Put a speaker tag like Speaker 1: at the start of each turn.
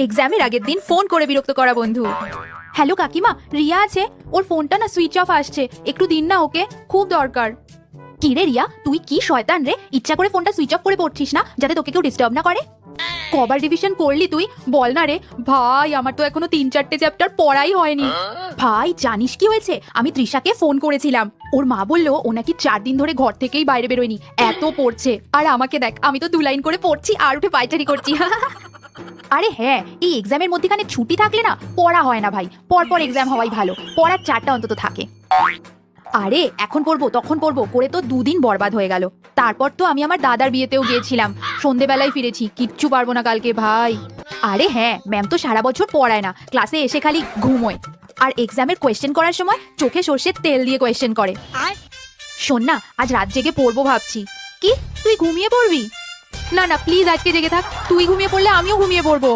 Speaker 1: এক্সামের আগের দিন ফোন করে বিরক্ত করা বন্ধু। হ্যালো কাকিমা, রিয়া আছে, ওর ফোনটা না সুইচ অফ আসছে, একটু দিন না ওকে, খুব দরকার। কি রে রিয়া, তুই কি শয়তান রে, ইচ্ছা করে ফোনটা সুইচ অফ করে পড়ছিস না যাতে তোকে কেউ ডিস্টার্ব না করে? কবার রিভিশন করলি তুই বল না রে ভাই, আমার তো এখনো 3-4টে চ্যাপ্টার পড়াই হয়নি। ভাই জানিস কি হয়েছে, আমি তৃষাকে ফোন করেছিলাম, ওর মা বললো ও নাকি 4 দিন ধরে ঘর থেকেই বাইরে বেরোয়নি, এত পড়ছে। আর আমাকে দেখ, আমি তো 2 লাইন করে পড়ছি আর উঠে পায়চারি করছি। আরে হ্যাঁ, এই এক্সামের মধ্যখানে ছুটি থাকলে না পড়া হয় না ভাই, পরপর এক্সাম হওয়াই ভালো, পড়ার 4টা অন্তত থাকে। আরে এখন পড়বো তখন পড়বো করে তো 2 দিন বরবাদ হয়ে গেল। তারপর তো আমি আমার দাদার বিয়েতেও গিয়েছিলাম, সন্ধেবেলায় ফিরেছি, কিচ্ছু পারবো না কালকে ভাই। আরে হ্যাঁ, ম্যাম তো সারা বছর পড়ায় না, ক্লাসে এসে খালি ঘুমোয়, আর এক্সামের কোয়েশ্চেন করার সময় চোখে সর্ষের তেল দিয়ে কোয়েশ্চেন করে। শোন না, আজ রাত জেগে পড়বো ভাবছি। কি তুই ঘুমিয়ে পড়বি? না না প্লিজ, আজকে জেগে থাক, তুই ঘুমিয়ে পড়লে আমিও ঘুমিয়ে পড়বো।